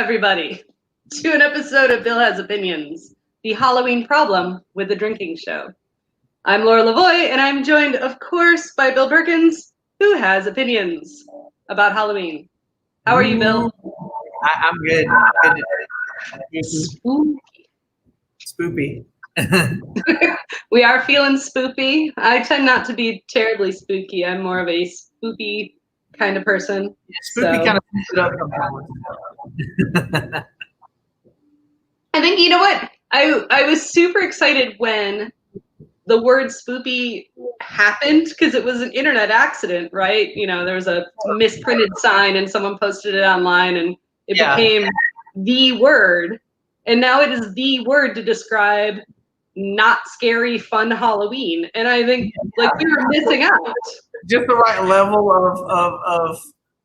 everybody, to an episode of Bill Has Opinions, the Halloween problem with the drinking show. I'm Laura Lavoie, and I'm joined, of course, by Bill Perkins, who has opinions about Halloween. How are you, Bill? I'm good. Spoopy. We are feeling spoopy. I tend not to be terribly spooky. I'm more of a spoopy kind of person. Spoopy kind of puts it up sometimes. I think, you know what? I was super excited when the word spoopy happened because it was an internet accident, right? You know, there was a misprinted sign and someone posted it online and it became the word. And now it is the word to describe not scary, fun Halloween. And I think like we were missing out. Just the right level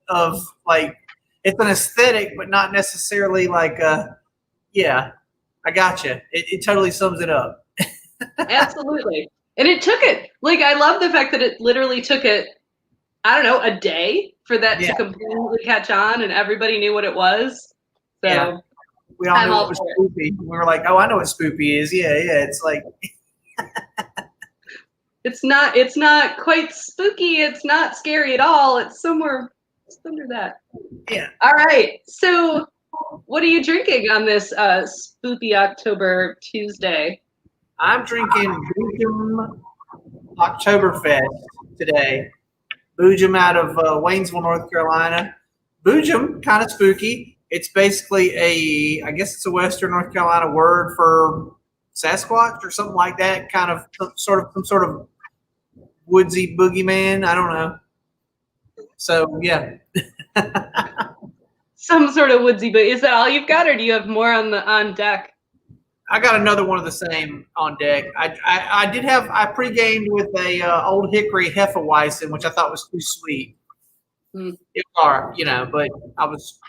of like, it's an aesthetic, but not necessarily like I gotcha. It totally sums it up. Absolutely. And it took it. Like, I love the fact that it literally took it, I don't know, a day for that to completely catch on and everybody knew what it was. So yeah. We all knew it was spoopy. We were like, oh, I know what spoopy is. Yeah. It's like it's not quite spooky. It's not scary at all. It's somewhere under that. Yeah. All right. So what are you drinking on this spooky October Tuesday? I'm drinking Boojum Oktoberfest today. Boojum out of Waynesville, North Carolina. Boojum, kind of spooky. It's basically I guess it's a Western North Carolina word for Sasquatch or something like that. Kind of some sort of woodsy boogeyman. I don't know. So yeah. Some sort of woodsy, but is that all you've got, or do you have more on deck? I got another one of the same on deck. I pre-gamed with a Old Hickory Hefeweizen, which I thought was too sweet. It was, but I was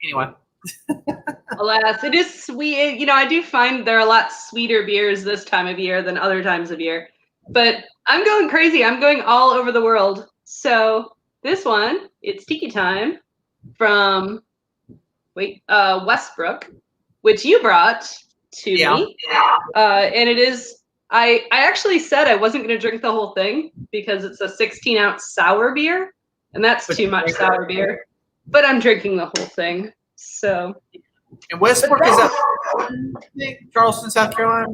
anyway. Alas, it is sweet. I do find there are a lot sweeter beers this time of year than other times of year. But I'm going crazy. I'm going all over the world. So this one, it's Tiki Time from Westbrook, which you brought to me. And it is, I actually said I wasn't going to drink the whole thing because it's a 16-ounce sour beer, and that's too much sour beer. But I'm drinking the whole thing. So. And Westbrook is up Charleston, South Carolina?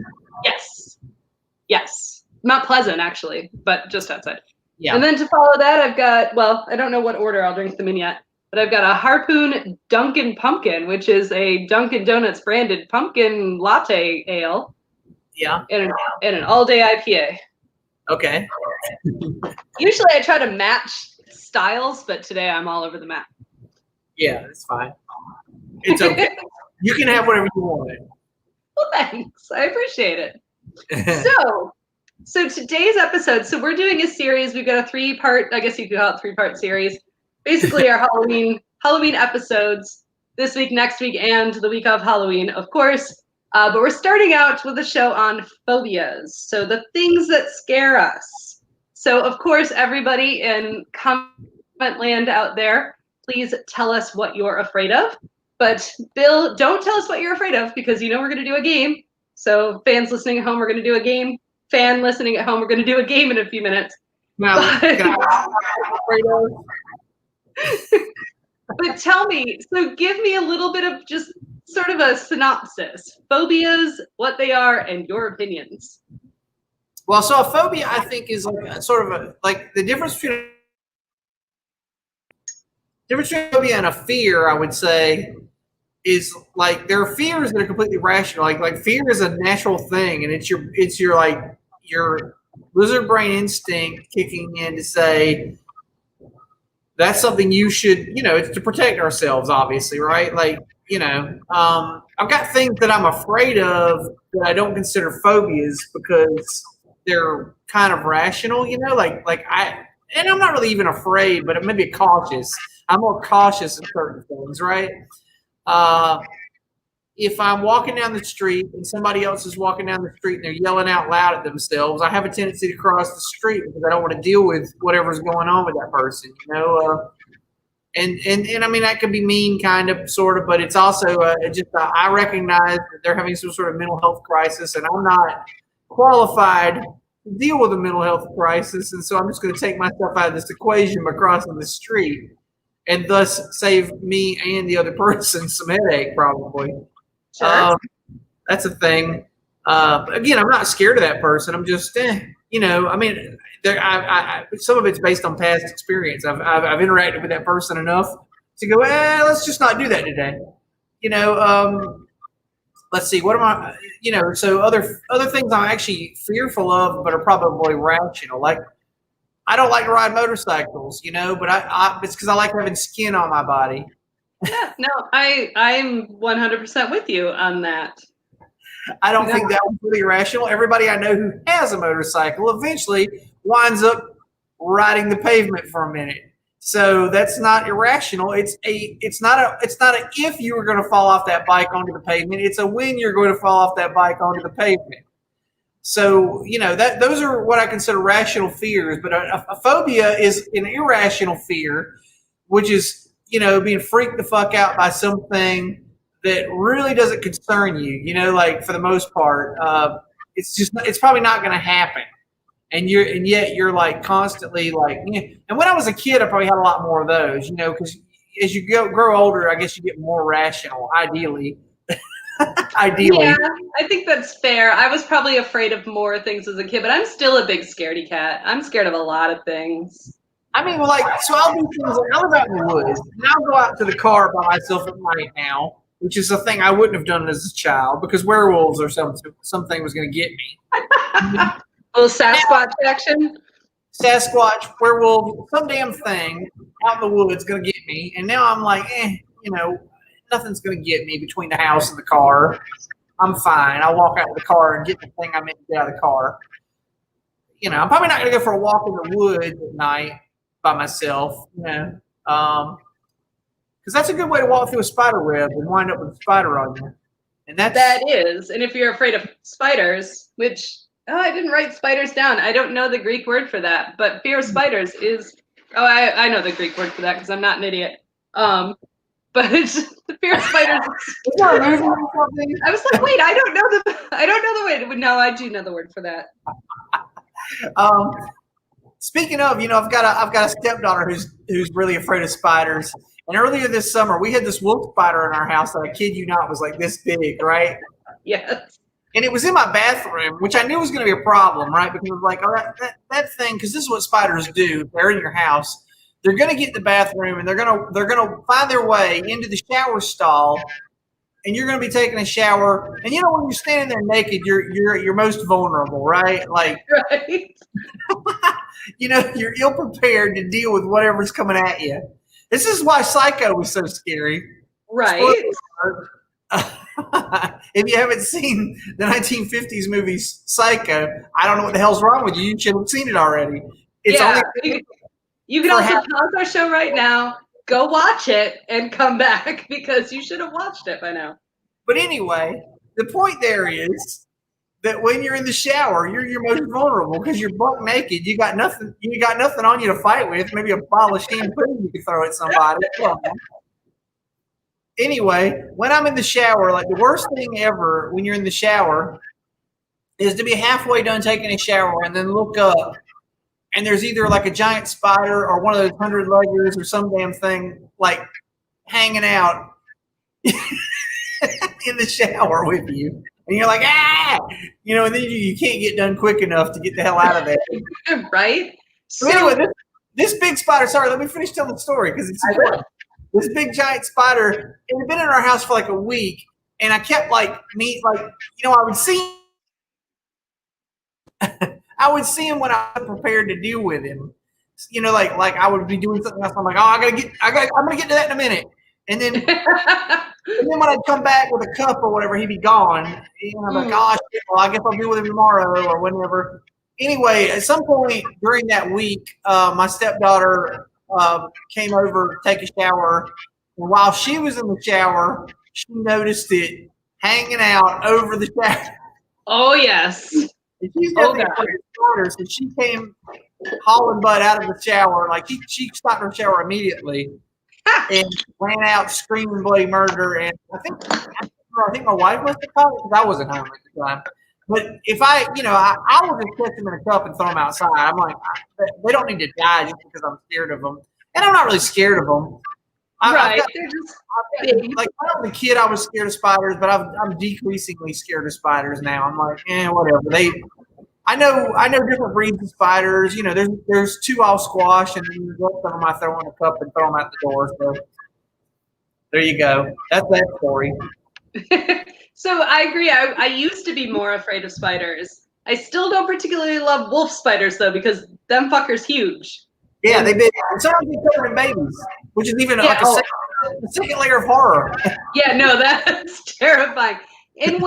Yes. Mount Pleasant, actually, but just outside. Yeah. And then to follow that, I've got, I don't know what order I'll drink them in yet, but I've got a Harpoon Dunkin' Pumpkin, which is a Dunkin' Donuts branded pumpkin latte ale. Yeah. And an all-day IPA. Okay. Usually I try to match styles, but today I'm all over the map. Yeah, that's fine. It's okay. You can have whatever you want. Well, thanks. I appreciate it. So today's episode, we're doing a series. We've got a 3-part, I guess you could call it 3-part series. Basically our Halloween episodes this week, next week, and the week of Halloween, of course. But we're starting out with a show on phobias. So the things that scare us. So of course, everybody in comment land out there, please tell us what you're afraid of. But Bill, don't tell us what you're afraid of because we're going to do a game. So fans listening at home, we're going to do a game. Fan listening at home, we're going to do a game in a few minutes. Now, but tell me, so give me a little bit of just sort of a synopsis. Phobias, what they are, and your opinions. Well, so a phobia, I think, is like sort of the difference between a phobia and a fear, I would say, is like there are fears that are completely rational. Like fear is a natural thing, and it's your lizard brain instinct kicking in to say that's something you should, it's to protect ourselves, obviously, right? I've got things that I'm afraid of that I don't consider phobias because they're kind of rational, and I'm not really even afraid, but maybe cautious. I'm more cautious in certain things, right? If I'm walking down the street and somebody else is walking down the street and they're yelling out loud at themselves, I have a tendency to cross the street because I don't want to deal with whatever's going on with that person, And I mean, that could be mean, kind of, sort of, but it's also I recognize that they're having some sort of mental health crisis, and I'm not qualified to deal with a mental health crisis, and so I'm just going to take myself out of this equation by crossing the street, and thus save me and the other person some headache, probably. Sure. That's a thing. Again, I'm not scared of that person. I'm just, I mean, some of it's based on past experience. I've interacted with that person enough to go, let's just not do that today. Let's see, what am I, so other things I'm actually fearful of, but are probably rational. Like, I don't like to ride motorcycles, but it's because I like having skin on my body. Yeah, no, I'm 100% with you on that. I don't think that was really rational. Everybody I know who has a motorcycle eventually winds up riding the pavement for a minute. So that's not irrational. It's not a if you were going to fall off that bike onto the pavement. It's a when you're going to fall off that bike onto the pavement. So, those are what I consider rational fears. But a phobia is an irrational fear, which is, being freaked the fuck out by something that really doesn't concern you, like, for the most part. It's probably not going to happen. And yet you're like constantly like, and when I was a kid, I probably had a lot more of those, because as you grow older, I guess you get more rational, ideally. Ideally. Yeah, I think that's fair. I was probably afraid of more things as a kid, but I'm still a big scaredy cat. I'm scared of a lot of things. I mean, so I'll do things like I'll go out in the woods, and I'll go out to the car by myself at night now, which is a thing I wouldn't have done as a child because werewolves or something was going to get me. A little Sasquatch action. Sasquatch, werewolf, some damn thing out in the woods going to get me, and now I'm like, nothing's going to get me between the house and the car. I'm fine. I'll walk out of the car and get the thing I meant to get out of the car. I'm probably not going to go for a walk in the woods at night by myself, because that's a good way to walk through a spider web and wind up with a spider on you. And that is. And if you're afraid of spiders, which I didn't write spiders down. I don't know the Greek word for that, but fear of spiders is. I know the Greek word for that because I'm not an idiot. But the fear of spiders. I was like, wait, I don't know the word. No, I do know the word for that. Speaking of, I've got a stepdaughter who's really afraid of spiders. And earlier this summer, we had this wolf spider in our house that, I kid you not, was like this big, right? Yes. And it was in my bathroom, which I knew was going to be a problem, right? Because it was like, that thing, because this is what spiders do. They're in your house. They're going to get in the bathroom, and they're going to find their way into the shower stall. And you're going to be taking a shower, and when you're standing there naked, you're most vulnerable, right? Like, right. You're ill prepared to deal with whatever's coming at you. This is why Psycho was so scary, right? If you haven't seen the 1950s movie Psycho, I don't know what the hell's wrong with you. You should have seen it already. It's you can also pause our show right now. Go watch it and come back because you should have watched it by now. But anyway, the point there is that when you're in the shower, you're most vulnerable because you're buck naked. You got nothing on you to fight with. Maybe a bottle of shampoo you can throw at somebody. Anyway, when I'm in the shower, like the worst thing ever when you're in the shower is to be halfway done taking a shower and then look up and there's either like a giant spider or one of those 100-leggers or some damn thing like hanging out in the shower with you. And you're like, and then you can't get done quick enough to get the hell out of there. Right? So anyway, this big spider, sorry, let me finish telling the story because it's important. This big giant spider, it had been in our house for like a week, and I kept I would see him when I was prepared to deal with him. Like I would be doing something else. I'm like, I'm gonna get to that in a minute. And then when I'd come back with a cup or whatever, he'd be gone. And I'm like, shit, well, I guess I'll be with him tomorrow or whenever. Anyway, at some point during that week, my stepdaughter came over to take a shower. And while she was in the shower, she noticed it hanging out over the shower. Oh, yes. And she's got spiders, so she came hauling butt out of the shower. Like she stopped her shower immediately. and ran out screaming bloody murder. And I think my wife must have caught it because I wasn't home at the time. But if I will just catch them in a cup and throw them outside. I'm like, they don't need to die just because I'm scared of them. And I'm not really scared of them. Right. They're just big. Like when I was a kid, I was scared of spiders, but I'm decreasingly scared of spiders now. I'm like, whatever. I know different breeds of spiders. There's two I'll squash, and then the rest of them I throw in a cup and throw them out the door. So there you go. That's that story. So I agree. I used to be more afraid of spiders. I still don't particularly love wolf spiders though, because them fuckers huge. Yeah, they big. Sometimes they cover in babies, which is even like a second layer of horror. Yeah, no, that's terrifying. And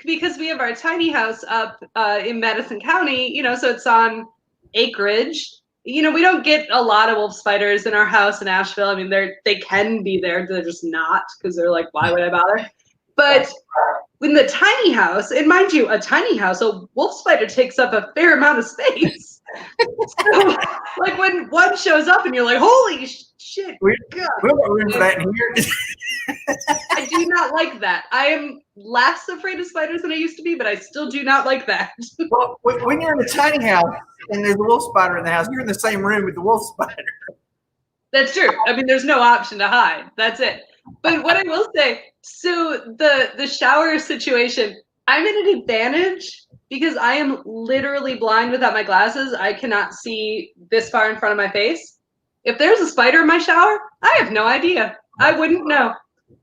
because we have our tiny house up in Madison County, so it's on acreage. We don't get a lot of wolf spiders in our house in Asheville. I mean, they can be there. They're just not because they're like, why would I bother? But in the tiny house, and mind you, a tiny house, a wolf spider takes up a fair amount of space. So, like when one shows up and you're like, holy shit. We don't have room for that in here. I do not like that. I am less afraid of spiders than I used to be, but I still do not like that. Well, when you're in a tiny house and there's a wolf spider in the house, you're in the same room with the wolf spider. That's true. I mean, there's no option to hide. That's it. But what I will say, so the shower situation, I'm at an advantage because I am literally blind without my glasses. I cannot see this far in front of my face. If there's a spider in my shower, I have no idea. I wouldn't know.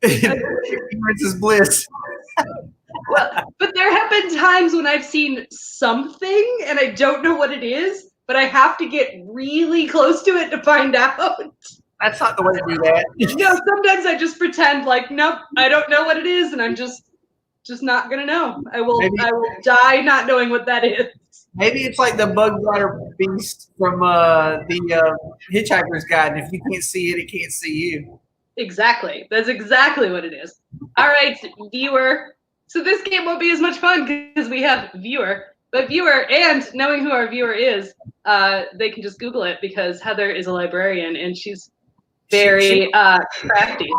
Ignorance is bliss. Well, but there have been times when I've seen something and I don't know what it is, but I have to get really close to it to find out. That's not the way to do that. No, sometimes I just pretend like, nope, I don't know what it is, and I'm just not gonna know. I will die not knowing what that is. Maybe it's like the bug biter beast from the Hitchhiker's Guide, and if you can't see it, it can't see you. Exactly. That's exactly what it is. All right, viewer. So this game won't be as much fun because we have viewer. But viewer, and knowing who our viewer is, they can just Google it because Heather is a librarian and she's very crafty.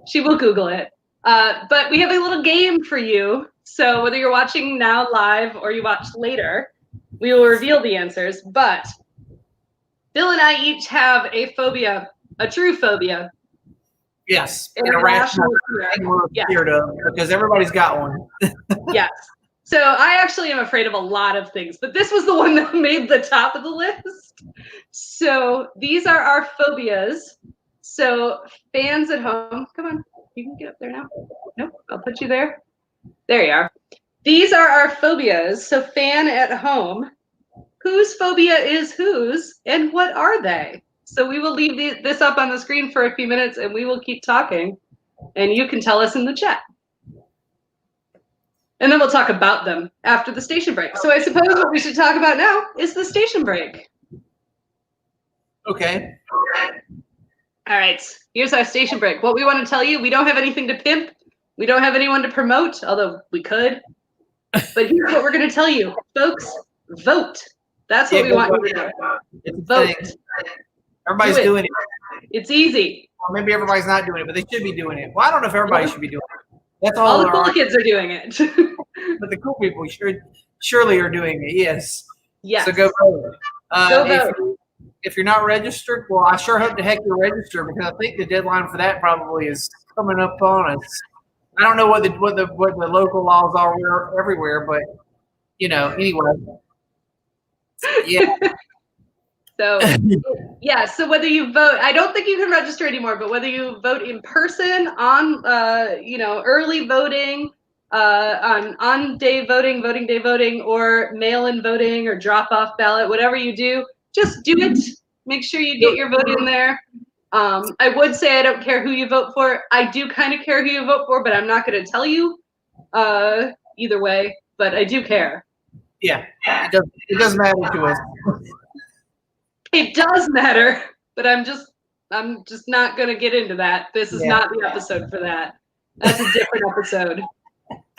She will Google it. But we have a little game for you. So whether you're watching now live or you watch later, we will reveal the answers. But Bill and I each have a phobia, a true phobia. Yes, an irrational thing we're scared of because everybody's got one. Yes. So I actually am afraid of a lot of things, but this was the one that made the top of the list. So these are our phobias. So fans at home, come on, you can get up there now. Nope, I'll put you there. There you are. These are our phobias. So fan at home, whose phobia is whose and what are they? So we will leave this up on the screen for a few minutes and we will keep talking and you can tell us in the chat. And then we'll talk about them after the station break. So I suppose what we should talk about now is the station break. Okay. All right, here's our station break. What we want to tell you, we don't have anything to pimp. We don't have anyone to promote, although we could. But here's what we're going to tell you. Folks, vote. That's what we want you to do. Vote. Everybody's doing it. It's easy. Or maybe everybody's not doing it, but they should be doing it. Well, I don't know if everybody should be doing it. That's all the cool kids are doing it. But the cool people surely are doing it, yes. Yes. So go vote. Go vote. If you're not registered, well, I sure hope the heck you're registered because I think the deadline for that probably is coming up on us. I don't know what the local laws are everywhere, but anyway. Yeah. So yeah, so whether you vote, I don't think you can register anymore, but whether you vote in person on early voting, on day voting, voting day voting, or mail-in voting or drop-off ballot, whatever you do, just do it. Make sure you get your vote in there. I would say I don't care who you vote for. I do kind of care who you vote for, but I'm not going to tell you either way, but I do care. Yeah, it does matter to us. It does matter, but I'm just not going to get into that. This is not the episode for that. That's a different episode.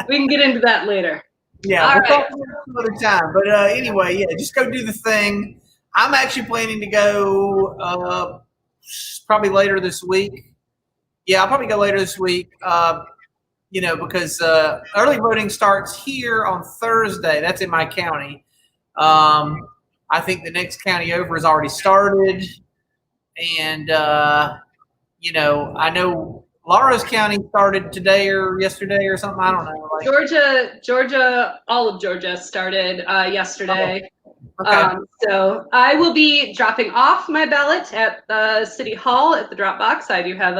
We can get into that later. Yeah, we'll talk some other time. But anyway, just go do the thing. I'm actually planning to go probably later this week. Yeah, I'll probably go later this week. Because early voting starts here on Thursday. That's in my county. I think the next county over has already started, and I know Laura's county started today or yesterday or something. I don't know. Georgia, all of Georgia started yesterday. Okay. So I will be dropping off my ballot at City Hall at the drop box. I do have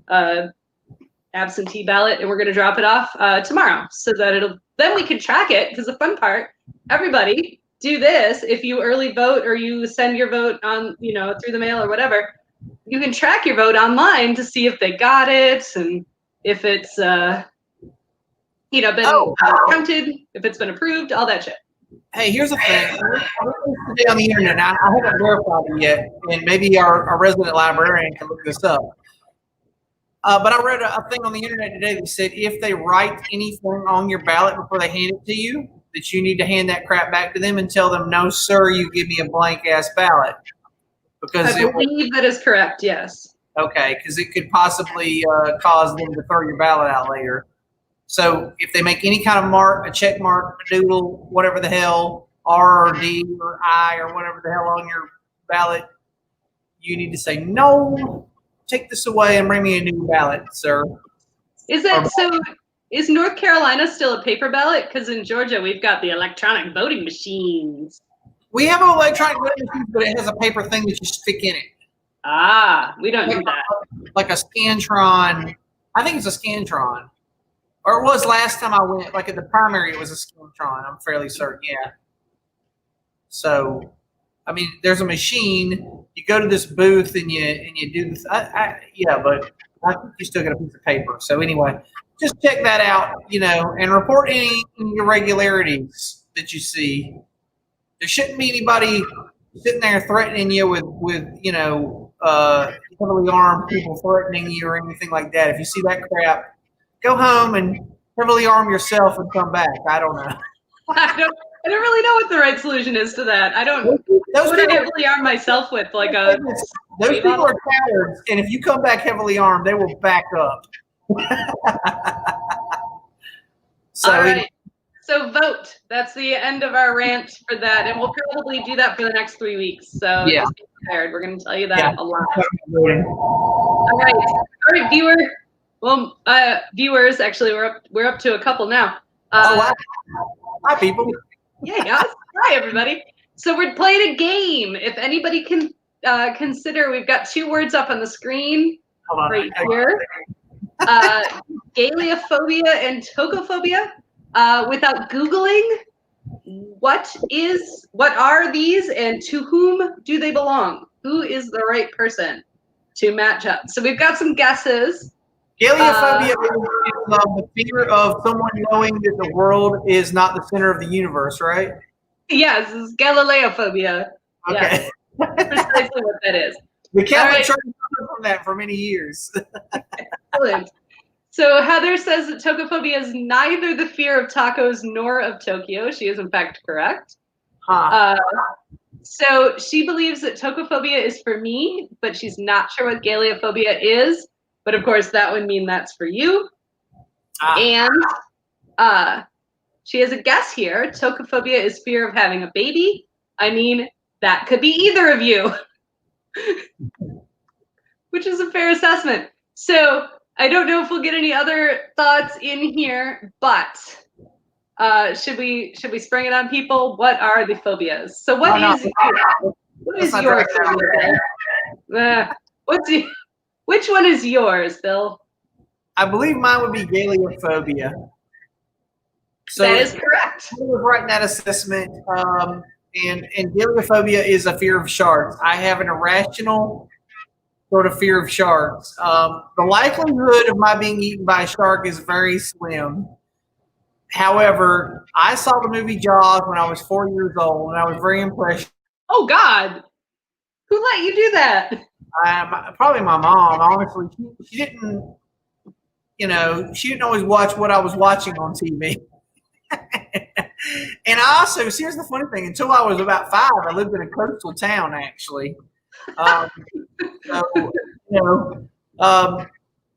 a absentee ballot, and we're going to drop it off tomorrow, so that then we can track it. Because the fun part, everybody do this. If you early vote or you send your vote on, through the mail or whatever, you can track your vote online to see if they got it and if it's been counted, if it's been approved, all that shit. Hey, here's the thing. Today on the internet, I haven't verified it yet, and maybe our resident librarian can look this up. But I read a thing on the internet today that said if they write anything on your ballot before they hand it to you, that you need to hand that crap back to them and tell them, no, sir, you give me a blank-ass ballot. Because I believe that is correct, yes. Okay, because it could possibly cause them to throw your ballot out later. So if they make any kind of mark, a check mark, a doodle, whatever the hell, R or D or I or whatever the hell on your ballot, you need to say, no, take this away and bring me a new ballot, sir. Is North Carolina still a paper ballot? Because in Georgia, we've got the electronic voting machines. We have an electronic voting machine, but it has a paper thing that you stick in it. Ah, we don't do that. Like a Scantron. I think it's a Scantron. Or it was last time I went, like at the primary, it was a Scantron. I'm fairly certain, yeah. So, I mean, there's a machine. You go to this booth and you do this. But I think you still get a piece of paper. So anyway, just check that out, and report any irregularities that you see. There shouldn't be anybody sitting there threatening you with heavily armed people threatening you or anything like that. If you see that crap, go home and heavily arm yourself and come back. I don't know. I don't really know what the right solution is to that. I don't. What would I heavily arm myself with? Those people are cowards, and if you come back heavily armed, they will back up. All right. So vote. That's the end of our rant for that, and we'll probably do that for the next 3 weeks. So just be prepared. We're going to tell you that a lot. All right, viewer. Well, viewers. Actually, we're up to a couple now. Wow. Hi, people. Yeah, guys. Hi, everybody. So we're playing a game. If anybody can consider, we've got 2 words up on the screen right here. Galeophobia and tocophobia. Without Googling, what are these and to whom do they belong? Who is the right person to match up? So we've got some guesses. Galeophobia is the fear of someone knowing that the world is not the center of the universe, right? Yes, it's Galileophobia. Okay. Yes, precisely what that is. The Catholic Church suffered from that for many years. Excellent. So Heather says that tocophobia is neither the fear of tacos nor of Tokyo. She is in fact correct. So she believes that tocophobia is for me, but she's not sure what galeophobia is. But of course, that would mean that's for you. And she has a guess here. Tocophobia is fear of having a baby. I mean, that could be either of you, which is a fair assessment. So I don't know if we'll get any other thoughts in here, but should we spring it on people? What are the phobias? So what is your phobia? Which one is yours, Bill? I believe mine would be galeophobia. So that is correct. I was writing that assessment, and galeophobia is a fear of sharks. I have an irrational sort of fear of sharks. The likelihood of my being eaten by a shark is very slim. However, I saw the movie Jaws when I was 4 years old, and I was very impressed. Oh, God. Who let you do that? Probably my mom, honestly. She didn't always watch what I was watching on TV. And I also, here's the funny thing, until I was about 5, I lived in a coastal town, actually. So, you know,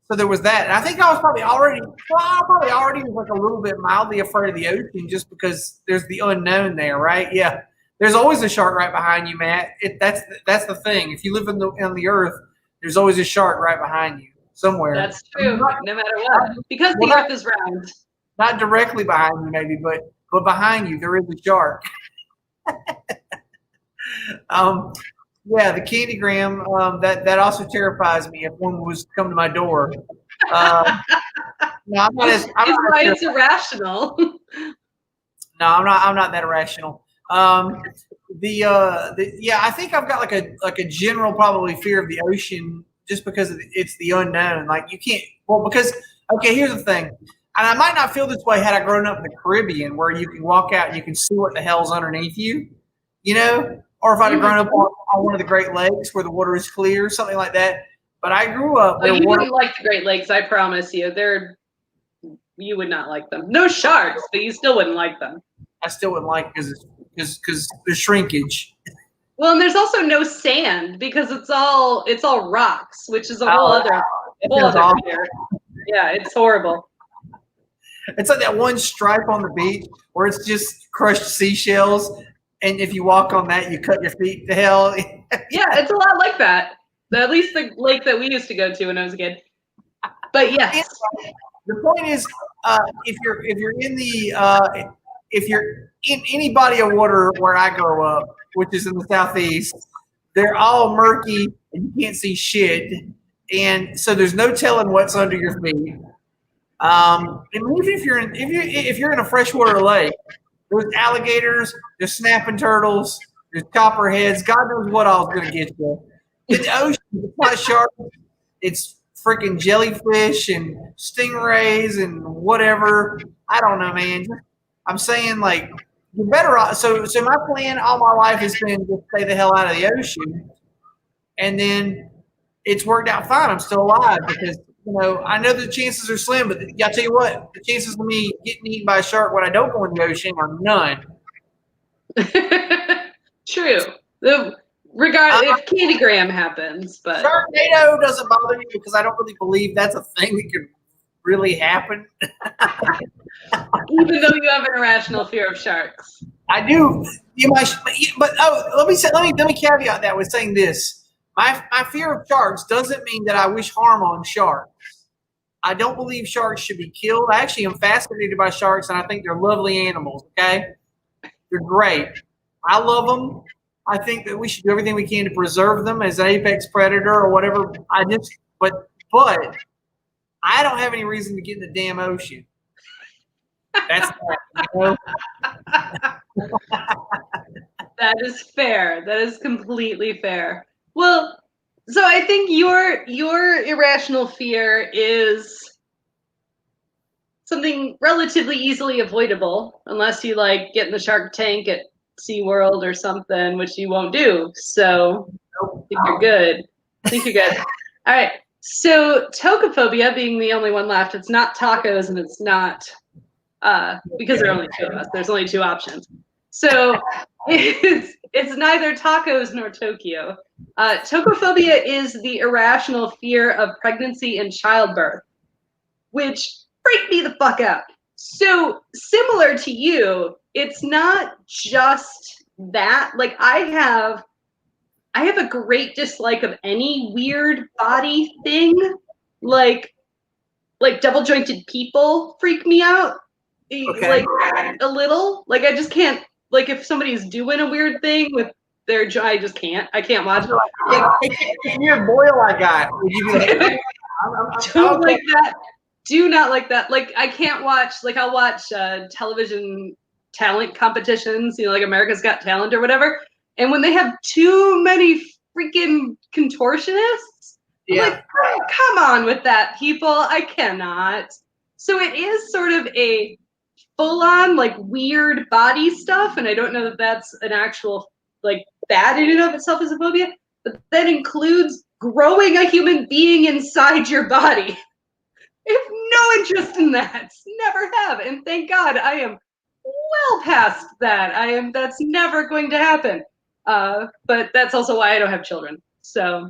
so there was that. And I think I was probably already, was like a little bit mildly afraid of the ocean just because there's the unknown there, right? Yeah. There's always a shark right behind you, Matt. That's the thing. If you live on the earth, there's always a shark right behind you somewhere. That's true, no matter what. Because the earth is round. Not directly behind you, maybe, but behind you, there is a shark. Yeah, the candygram, that also terrifies me if one was to come to my door. No, It's irrational. No, I'm not that irrational. Yeah, I think I've got like a general probably fear of the ocean just because it's the unknown. Like you can't. Well, because okay, here's the thing, and I might not feel this way had I grown up in the Caribbean, where you can walk out and you can see what the hell's underneath you, you know, or if I'd have grown up on one of the Great Lakes where the water is clear, something like that. But I grew up. Oh, you wouldn't like the Great Lakes, I promise you. You would not like them. No sharks, but you still wouldn't like them. I still wouldn't like it because there's shrinkage. Well, and there's also no sand because it's all rocks, which is a whole other fear. Yeah, it's horrible. It's like that one stripe on the beach where it's just crushed seashells, and if you walk on that, you cut your feet to hell. Yeah, it's a lot like that. At least the lake that we used to go to when I was a kid. But yes. The point is, if you're in any body of water where I grew up, which is in the southeast, they're all murky and you can't see shit, and so there's no telling what's under your feet. And even if you're in a freshwater lake, there's alligators, there's snapping turtles, there's copperheads. God knows what all's going to get you. It's ocean. It's not sharks. It's freaking jellyfish and stingrays and whatever. I don't know, man. I'm saying like you're better off. So my plan all my life has been to stay the hell out of the ocean, and then it's worked out fine. I'm still alive because I know the chances are slim, but I tell you what, the chances of me getting eaten by a shark when I don't go in the ocean are none. True. Regardless if candygram happens, but Sharknado doesn't bother me because I don't really believe that's a thing that could really happen. Even though you have an irrational fear of sharks, I do. But let me caveat that with saying this: my fear of sharks doesn't mean that I wish harm on sharks. I don't believe sharks should be killed. I actually am fascinated by sharks, and I think they're lovely animals. Okay, they're great. I love them. I think that we should do everything we can to preserve them as an apex predator or whatever. But I don't have any reason to get in the damn ocean. That's That is fair. That is completely fair. Well, so I think your irrational fear is something relatively easily avoidable, unless you like get in the Shark Tank at SeaWorld or something, which you won't do. So I think you're good. All right. So tokophobia being the only one left, it's not tacos and it's not because there are only two of us. There's only two options. So it's neither tacos nor Tokyo. Tokophobia is the irrational fear of pregnancy and childbirth, which freaked me the fuck out. So similar to you, it's not just that. Like I have a great dislike of any weird body thing, like double jointed people freak me out. Okay. Like a little. Like I just can't. Like if somebody's doing a weird thing with their jaw, I just can't. I can't watch it. Weird boil I got. Would you be like, don't like that. Do not like that. Like I can't watch. Like I'll watch television talent competitions. Like America's Got Talent or whatever. And when they have too many freaking contortionists, I'm like, oh, come on with that, people. I cannot. So it is sort of a full-on like weird body stuff, and I don't know that that's an actual like bad in and of itself as a phobia, but that includes growing a human being inside your body. I have no interest in that. Never have, and thank God I am well past that. That's never going to happen. But that's also why I don't have children. So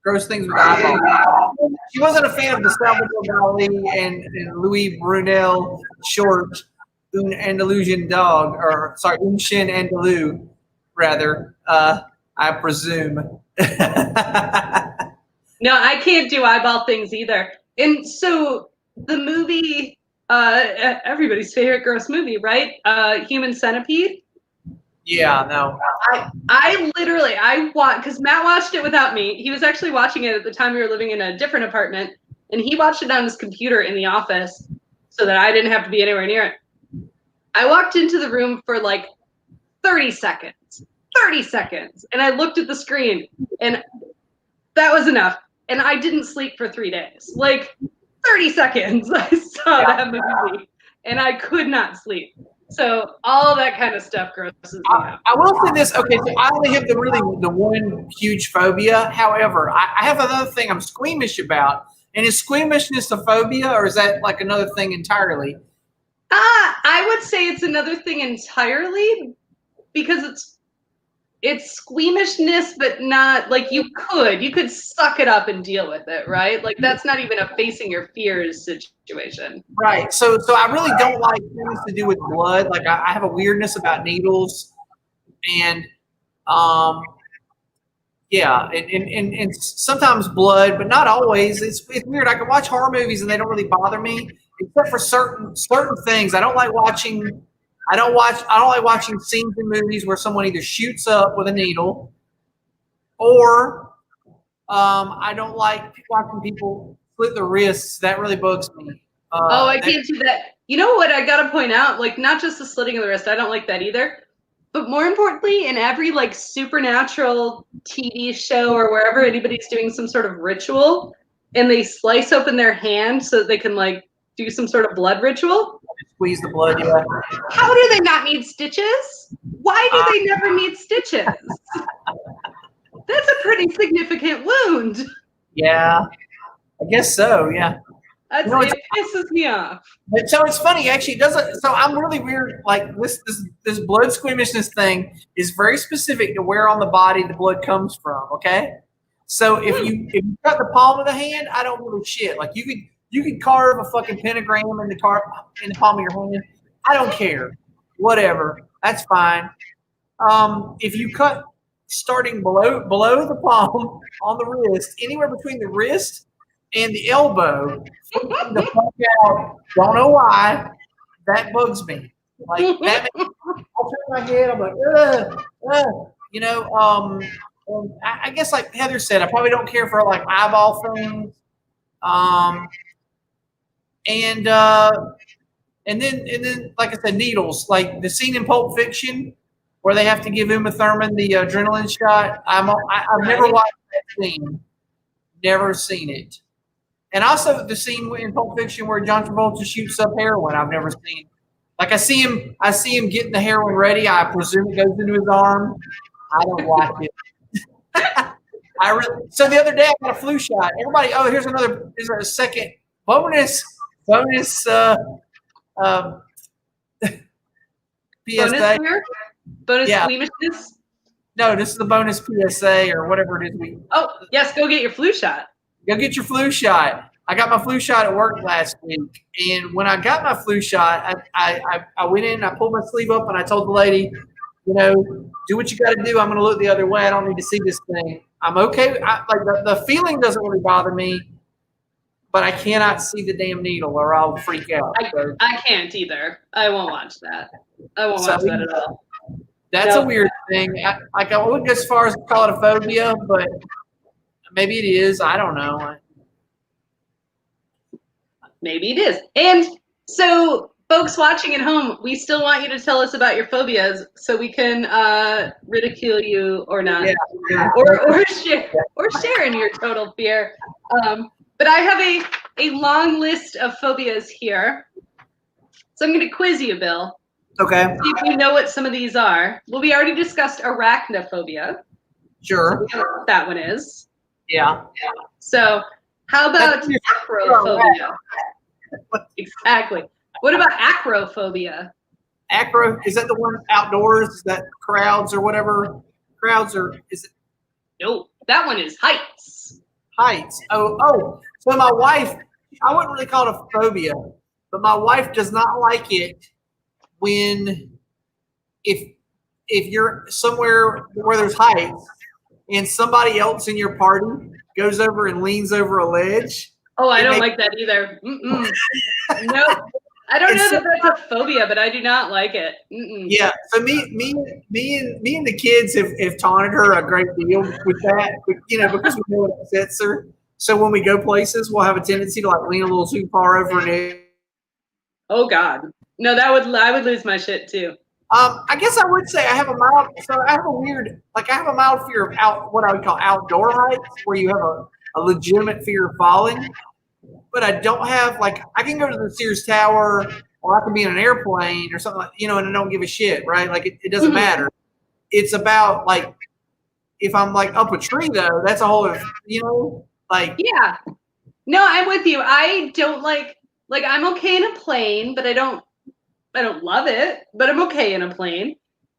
Gross things with eyeballs. She wasn't a fan of the Salvador Dali and Louis Brunel short Un Andalusian Dog, or sorry, Un Chien Andalou, rather. I presume. No, I can't do eyeball things either. And so the movie, everybody's favorite gross movie, right? Human Centipede. Yeah, no. I watched, because Matt watched it without me. He was actually watching it at the time we were living in a different apartment, and he watched it on his computer in the office so that I didn't have to be anywhere near it. I walked into the room for like 30 seconds, and I looked at the screen, and that was enough. And I didn't sleep for 3 days. Like 30 seconds, I saw that movie, and I could not sleep. So all that kind of stuff grosses me out. I will say this. Okay, so I only have the one huge phobia. However, I have another thing I'm squeamish about. And is squeamishness a phobia, or is that like another thing entirely? I would say it's another thing entirely, because it's squeamishness, but not like you could suck it up and deal with it, right? Like that's not even a facing your fears situation. Right. So I really don't like things to do with blood. Like I have a weirdness about needles, and yeah, and sometimes blood, but not always. It's weird. I can watch horror movies and they don't really bother me, except for certain things. I don't like watching scenes in movies where someone either shoots up with a needle, or I don't like watching people slit their wrists. That really bugs me. I can't do that. You know what I gotta point out? Like, not just the slitting of the wrist, I don't like that either. But more importantly, in every like supernatural TV show or wherever anybody's doing some sort of ritual and they slice open their hand so that they can like do some sort of blood ritual. Squeeze the blood, yeah. How do they not need stitches? Why do they never need stitches? That's a pretty significant wound. Yeah, I guess so, yeah. It pisses me off. But so it's funny, actually. It doesn't. So I'm really weird. Like this blood squeamishness thing is very specific to where on the body the blood comes from. Okay, so if you cut the palm of the hand, I don't give a shit. Like you could carve a fucking pentagram in the palm of your hand. I don't care. Whatever, that's fine. If you cut starting below the palm on the wrist, anywhere between the wrist and the elbow, the fuck out. Don't know why. That bugs me. Like that. I'll turn my head. I'm like, you know. And I guess like Heather said, I probably don't care for like eyeball things. And then like I said, needles. Like the scene in Pulp Fiction where they have to give Uma Thurman the adrenaline shot. I've never watched that scene. Never seen it. And also the scene in Pulp Fiction where John Travolta shoots up heroin, I've never seen. Like I see him getting the heroin ready. I presume it goes into his arm. I don't watch it. So the other day I got a flu shot. Everybody, here's a second bonus PSA. Bonus squeamishness? No, this is the bonus PSA or whatever it is. Yes, go get your flu shot. Go get your flu shot. I got my flu shot at work last week, and when I got my flu shot, I went in, I pulled my sleeve up, and I told the lady, you know, do what you got to do. I'm going to look the other way. I don't need to see this thing. I'm okay. The feeling doesn't really bother me, but I cannot see the damn needle, or I'll freak out. I can't either. I won't watch that. I won't watch that at all. That's a weird thing. I wouldn't go as far as to call it a phobia, but maybe it is. I don't know. Maybe it is. And so, folks watching at home, we still want you to tell us about your phobias so we can ridicule you or not, or share in your total fear. But I have a long list of phobias here, so I'm going to quiz you, Bill. Okay. See if you know what some of these are. Well, we already discussed arachnophobia. Sure. So we know what that one is. Yeah. So how about acrophobia? Exactly. What about acrophobia? Acro, is that the one outdoors? Is that crowds or whatever? Crowds, or is it? No. That one is heights. Heights. Oh. So my wife, I wouldn't really call it a phobia, but my wife does not like it when if you're somewhere where there's heights and somebody else in your party goes over and leans over a ledge. Oh, I don't like that either. Nope. I don't know that that's a phobia, but I do not like it. Yeah. So me and the kids have taunted her a great deal with that, because we know it upsets her. So when we go places, we'll have a tendency to like lean a little too far over an edge. Oh God, no, I would lose my shit too. I guess I would say I have a mild fear of what I would call outdoor heights, where you have a legitimate fear of falling. But I don't have I can go to the Sears Tower or I can be in an airplane or something and I don't give a shit, right? Like it doesn't matter. It's about if I'm up a tree though, that's a whole other, Yeah. No, I'm with you. I don't like I'm okay in a plane, but I don't love it, but I'm okay in a plane.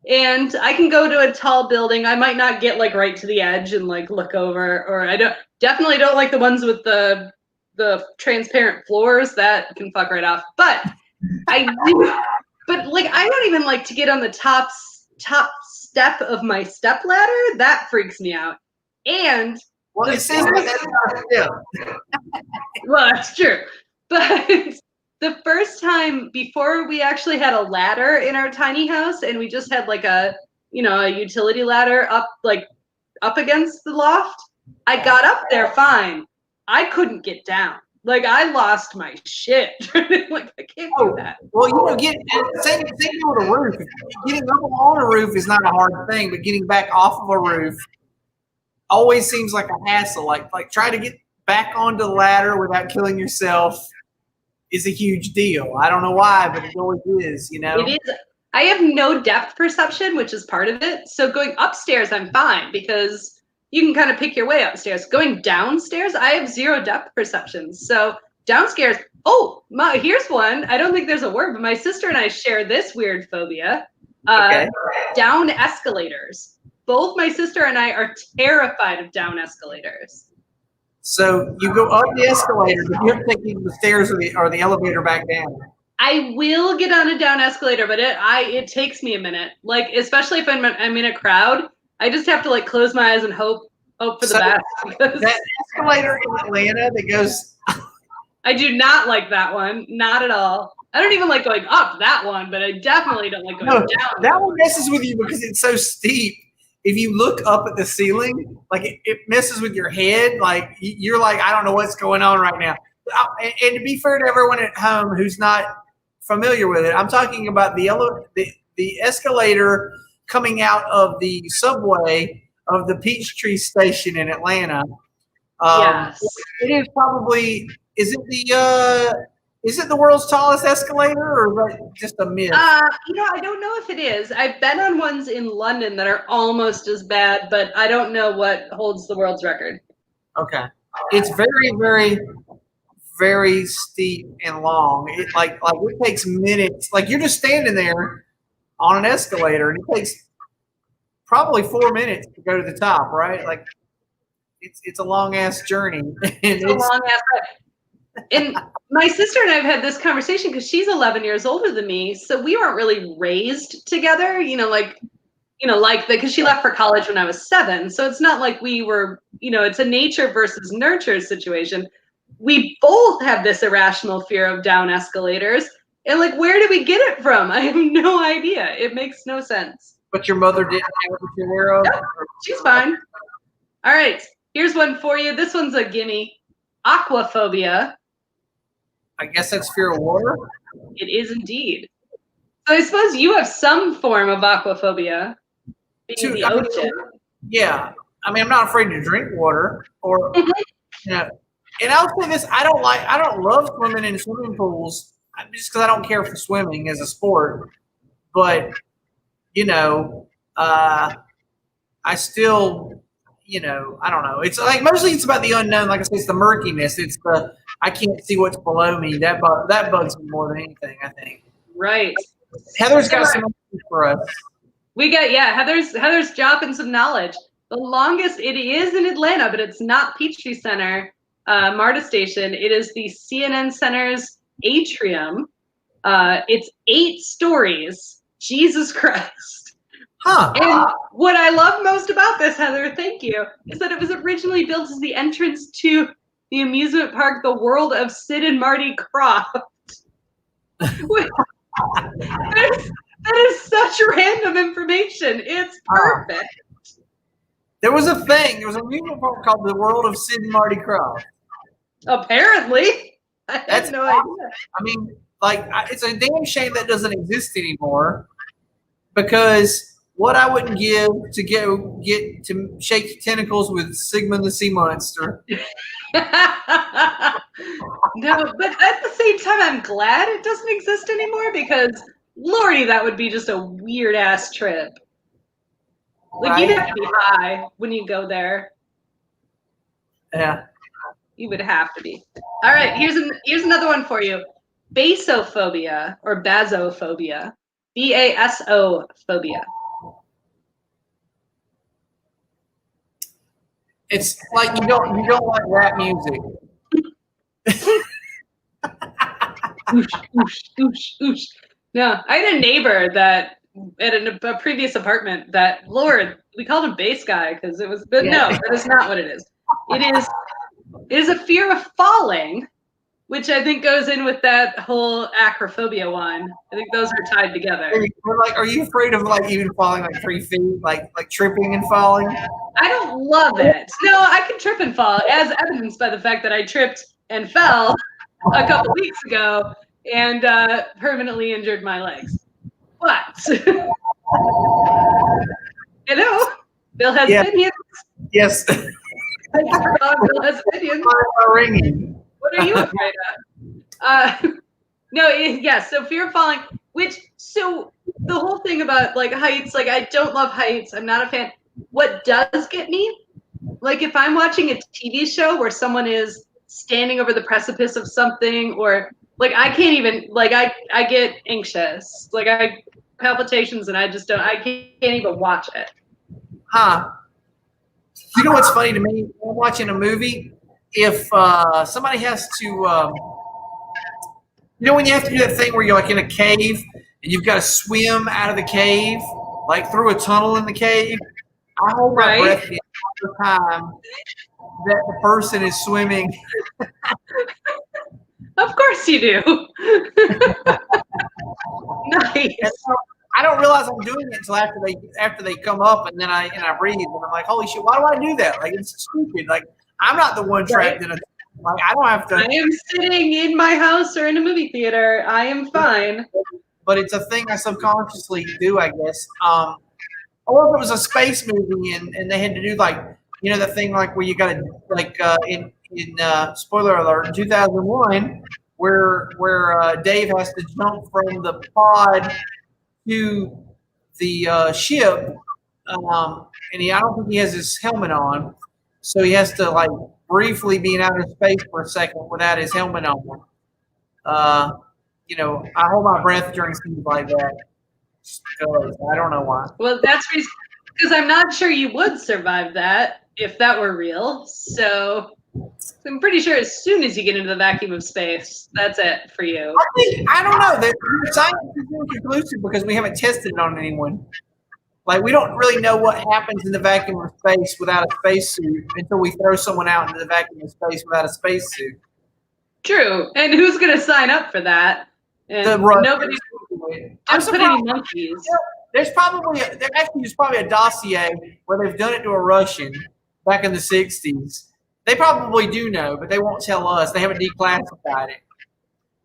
And I can go to a tall building. I might not get right to the edge and look over, or I definitely don't like the ones with the transparent floors. That can fuck right off. But I don't even like to get on the top step of my step ladder. That freaks me out. And it says that's not a step. Well, that's true. But the first time before we actually had a ladder in our tiny house, and we just had a utility ladder up against the loft, I got up there fine. I couldn't get down. I lost my shit. I can't do that. Well, same thing with a roof. Getting up on a roof is not a hard thing, but getting back off of a roof always seems like a hassle. Like trying to get back onto the ladder without killing yourself is a huge deal. I don't know why, but it always is, It is. I have no depth perception, which is part of it. So going upstairs, I'm fine because you can kind of pick your way upstairs. Going downstairs, I have zero depth perception. So downstairs, here's one. I don't think there's a word, but my sister and I share this weird phobia. Okay. Down escalators. Both my sister and I are terrified of down escalators. So you go up the escalator, but you have to take the stairs or the elevator back down. I will get on a down escalator, but it takes me a minute. Especially if I'm in a crowd, I just have to close my eyes and hope for the best. Because that escalator in Atlanta that goes. I do not like that one. Not at all. I don't even like going up that one, but I definitely don't like going down. That one messes with you because it's so steep. If you look up at the ceiling, it messes with your head. You're I don't know what's going on right now. And to be fair to everyone at home who's not familiar with it, I'm talking about the escalator coming out of the subway of the Peachtree station in Atlanta. Yes. It is probably. Is it the world's tallest escalator, or is that just a myth? I don't know if it is. I've been on ones in London that are almost as bad, but I don't know what holds the world's record. Okay. It's very, very, very steep and long. It it takes minutes. You're just standing there on an escalator, and it takes probably 4 minutes to go to the top, right? It's a long ass journey. It's a long ass. And my sister and I have had this conversation because she's 11 years older than me, so we weren't really raised together. Because she left for college when I was 7, so it's not like we were. It's a nature versus nurture situation. We both have this irrational fear of down escalators, and where did we get it from? I have no idea. It makes no sense. But your mother didn't have what you're aware of? Nope, she's fine. All right, here's one for you. This one's a gimme. Aquaphobia. I guess that's fear of water? It is indeed. So I suppose you have some form of aquaphobia. Being the ocean. Yeah. I'm not afraid to drink water or and I'll say this, I don't love swimming in swimming pools just because I don't care for swimming as a sport. But I still I don't know. It's mostly it's about the unknown. Like I said, it's the murkiness. It's the I can't see what's below me. That bugs me more than anything, I think. Right. Heather's got some for us. We got Heather's dropping some knowledge. The longest, it is in Atlanta, but it's not Peachtree Center, MARTA station. It is the CNN Center's atrium. It's 8 stories. Jesus Christ. Huh. And what I love most about this, Heather, thank you, is that it was originally built as the entrance to the amusement park, The World of Sid and Marty Krofft. That is such random information. It's perfect. There was a thing. There was a amusement park called The World of Sid and Marty Krofft. Apparently. I had no idea. I mean, like, it's a damn shame that doesn't exist anymore, because what I wouldn't give to get to shake tentacles with Sigmund the Sea Monster. No, but at the same time, I'm glad it doesn't exist anymore, because Lordy, that would be just a weird ass trip. Like, you'd have to be high when you go there. Yeah. You would have to be. All right, here's another one for you. Basophobia or basophobia. Basophobia. It's like you don't like rap music. Oosh. No, I had a neighbor that at a previous apartment that, Lord, we called him bass guy because it was, but no, that is not what it is. It is a fear of falling, which I think goes in with that whole acrophobia one. I think those are tied together. Are you afraid of like even falling like 3 feet, like tripping and falling? I don't love it. No, I can trip and fall, as evidenced by the fact that I tripped and fell a couple weeks ago and permanently injured my legs. But hello, Bill has opinions. Yes. Thank you for calling Bill has opinions. Ringing. What are you afraid of? Yes. So fear of falling. So the whole thing about like heights, like I don't love heights. I'm not a fan. What does get me? Like if I'm watching a TV show where someone is standing over the precipice of something, or like I can't even like I get anxious. Like I palpitations and I can't even watch it. Huh. You know what's funny to me? When I'm watching a movie, if somebody has to, when you have to do that thing where you're like in a cave and you've got to swim out of the cave, like through a tunnel in the cave, I hold my breath the entire time that the person is swimming. Of course you do. Nice. I don't realize I'm doing it until after they come up, and then I breathe, and I'm like, holy shit, why do I do that? Like, it's stupid. Like, I'm not the one trapped in a, like, I don't have to. I am sitting in my house or in a movie theater. I am fine. But it's a thing I subconsciously do, I guess. Or if it was a space movie and they had to do like, the thing like where you got to like in spoiler alert, in 2001, where Dave has to jump from the pod to the ship, and I don't think he has his helmet on, so he has to like briefly be in outer space for a second without his helmet on. I hold my breath during scenes like that. Because I don't know why. Well, that's because I'm not sure you would survive that if that were real. So I'm pretty sure as soon as you get into the vacuum of space, that's it for you. I don't know. The science is inconclusive because we haven't tested it on anyone. Like, we don't really know what happens in the vacuum of space without a spacesuit until we throw someone out into the vacuum of space without a spacesuit. True. And who's going to sign up for that? And nobody. Just put any monkeys. There's probably a dossier where they've done it to a Russian back in the 60s. They probably do know, but they won't tell us. They haven't declassified it.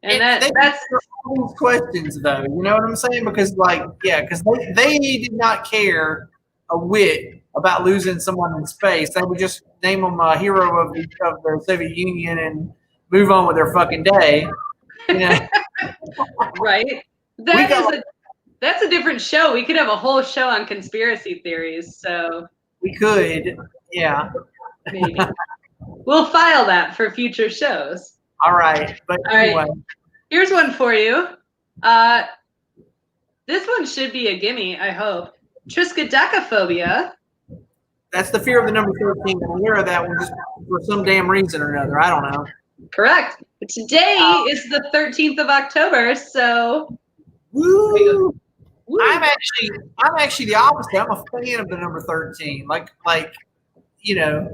And that's all these questions, though. You know what I'm saying? Because, because they did not care a whit about losing someone in space. They would just name them a hero of the Soviet Union and move on with their fucking day. Right. That's a different show. We could have a whole show on conspiracy theories. So we could, yeah. Maybe. We'll file that for future shows. All right. But anyway. Right. Here's one for you. This one should be a gimme, I hope. Triskaidekaphobia. That's the fear of the number 13. I'm aware of that one just for some damn reason or another. I don't know. Correct. Today is the 13th of October, so Woo! woo. I'm actually the opposite. I'm a fan of the number 13. You know,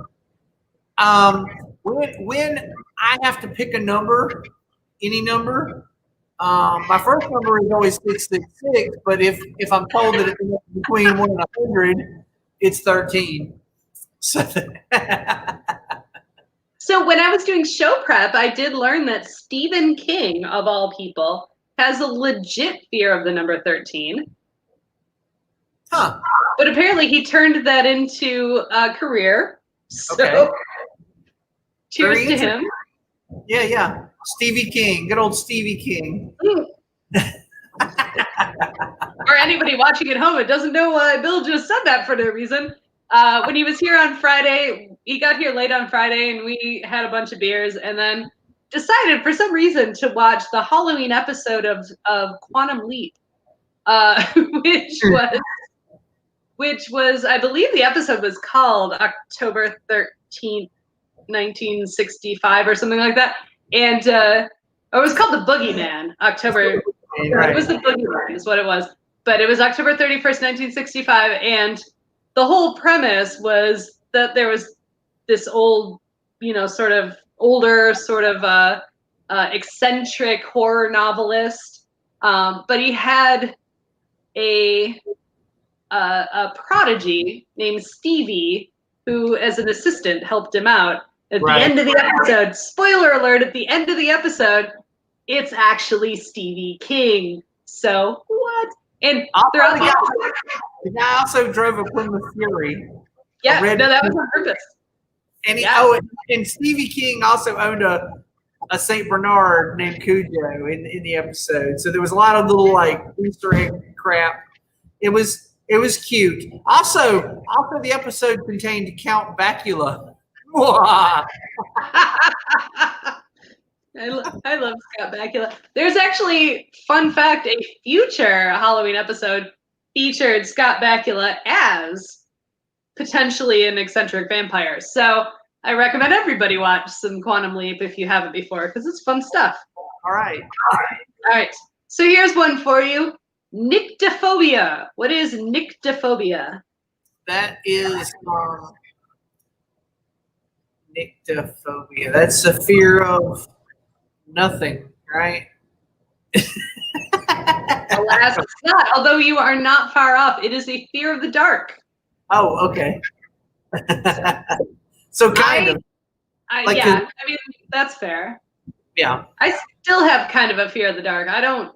when I have to pick a number, any number, my first number is always 666. But if I'm told that it's between 1 and 100, it's 13. So So when I was doing show prep, I did learn that Stephen King, of all people, has a legit fear of the number 13. Huh. But apparently he turned that into a career. So Okay. cheers to him. Yeah. Stevie King. Good old Stevie King. Or anybody watching at home that doesn't know why Bill just said that for no reason. When he was here on Friday, he got here late on Friday and we had a bunch of beers and then decided for some reason to watch the Halloween episode of Quantum Leap, which was, I believe the episode was called October 13th, 1965 or something like that. And it was called The Boogeyman, October. Right. It was The Boogeyman is what it was. But it was October 31st, 1965. And the whole premise was that there was this old, sort of older, sort of eccentric horror novelist. But he had a prodigy named Stevie, who, as an assistant, helped him out. At the end of the episode, spoiler alert, at the end of the episode, it's actually Stevie King. So, what? And throughout the guy also drove a Plymouth Fury. Yeah, no, that was on purpose. And and Stevie King also owned a Saint Bernard named Cujo in the episode. So there was a lot of little Easter egg crap. It was cute. Also the episode contained Count Bacula. I love Scott Bakula. There's actually, fun fact, a future Halloween episode featured Scott Bakula as potentially an eccentric vampire. So I recommend everybody watch some Quantum Leap if you haven't before, because it's fun stuff. All right. So here's one for you. Nyctophobia. What is nyctophobia? That is nyctophobia. That's a fear of nothing, right? Alas, it's not. Although you are not far off. It is a fear of the dark. Oh, okay. So kind of. Yeah, I mean, that's fair. Yeah. I still have kind of a fear of the dark. I don't.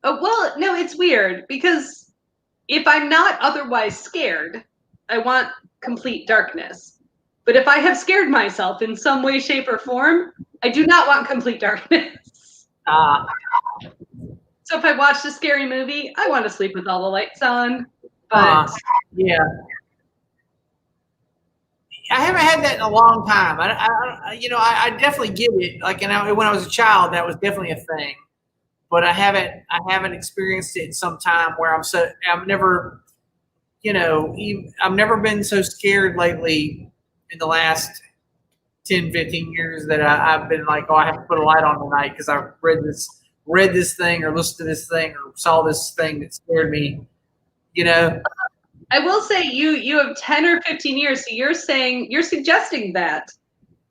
Oh, well, no, it's weird because if I'm not otherwise scared, I want complete darkness. But if I have scared myself in some way, shape, or form, I do not want complete darkness. So if I watched a scary movie, I want to sleep with all the lights on. But yeah, I haven't had that in a long time. I definitely get it. When I was a child, that was definitely a thing. But I haven't experienced it in some time where I've never been so scared lately in the last 10, 15 years that I've been like, oh, I have to put a light on tonight because I read this thing or listened to this thing or saw this thing that scared me, I will say you have 10 or 15 years, so you're suggesting that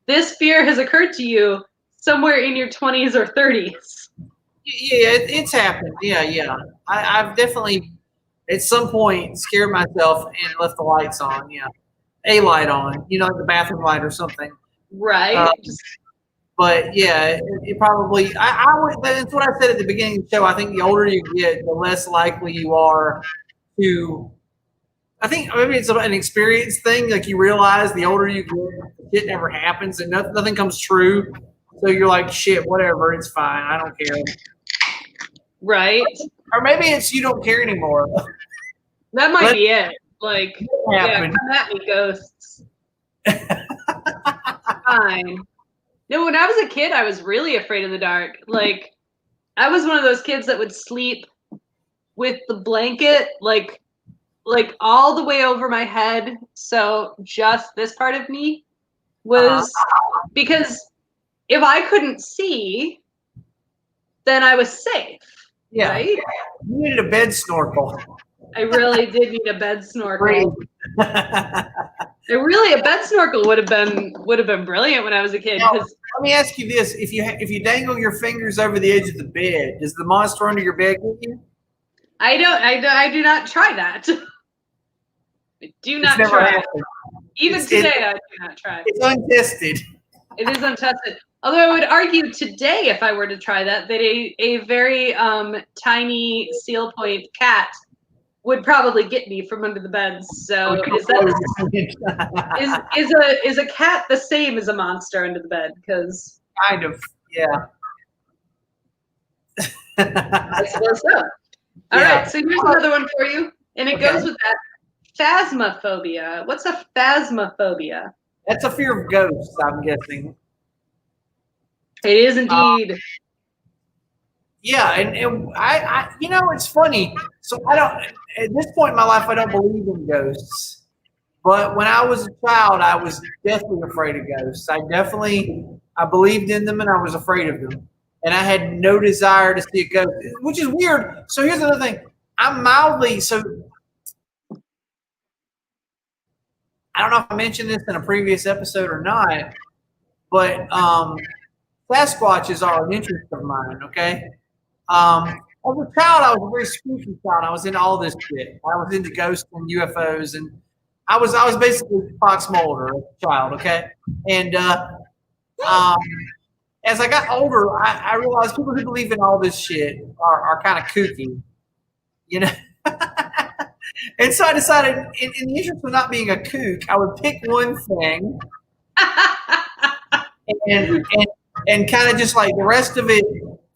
this fear has occurred to you somewhere in your 20s or 30s. Yeah, it's happened. Yeah. I've definitely at some point scared myself and left the lights on. Yeah, a light on, like the bathroom light or something. Right. But yeah, it probably. That's what I said at the beginning of the show. I think the older you get, the less likely you are to. I think maybe it's an experience thing. Like you realize the older you get, it never happens and nothing comes true. So you're like, shit, whatever, it's fine. I don't care. Right. Or maybe it's you don't care anymore. That might be it. Like, yeah, come at me, ghosts. Fine. No, when I was a kid, I was really afraid of the dark. Like, I was one of those kids that would sleep with the blanket, like, like all the way over my head. So just this part of me was because if I couldn't see, then I was safe. Yeah. Right? You needed a bed snorkel. I really did need a bed snorkel. Let A bed snorkel would have been brilliant when I was a kid. Because me ask you this: if you dangle your fingers over the edge of the bed, does the monster under your bed get you? I do not try that. I do not try. Happened. Even today, I do not try. It's untested. It is untested. Although I would argue today, if I were to try that a very tiny seal point cat would probably get me from under the bed. So is a cat the same as a monster under the bed? Because kind of, yeah. I suppose so. All right, so here's another one for you, and it goes with that. Phasmophobia. What's a phasmophobia? That's a fear of ghosts, I'm guessing. It is indeed. Yeah, and I it's funny. So at this point in my life, I don't believe in ghosts. But when I was a child, I was definitely afraid of ghosts. I believed in them and I was afraid of them. And I had no desire to see a ghost, which is weird. So here's another thing. I don't know if I mentioned this in a previous episode or not, but Sasquatches are an interest of mine, okay? As a child, I was a very spooky child. I was into all this shit. I was into ghosts and UFOs, and I was basically Fox Mulder as a child, okay? And as I got older, I realized people who believe in all this shit are kind of kooky, you know? And so I decided, in the interest of not being a kook, I would pick one thing and kind of just like the rest of it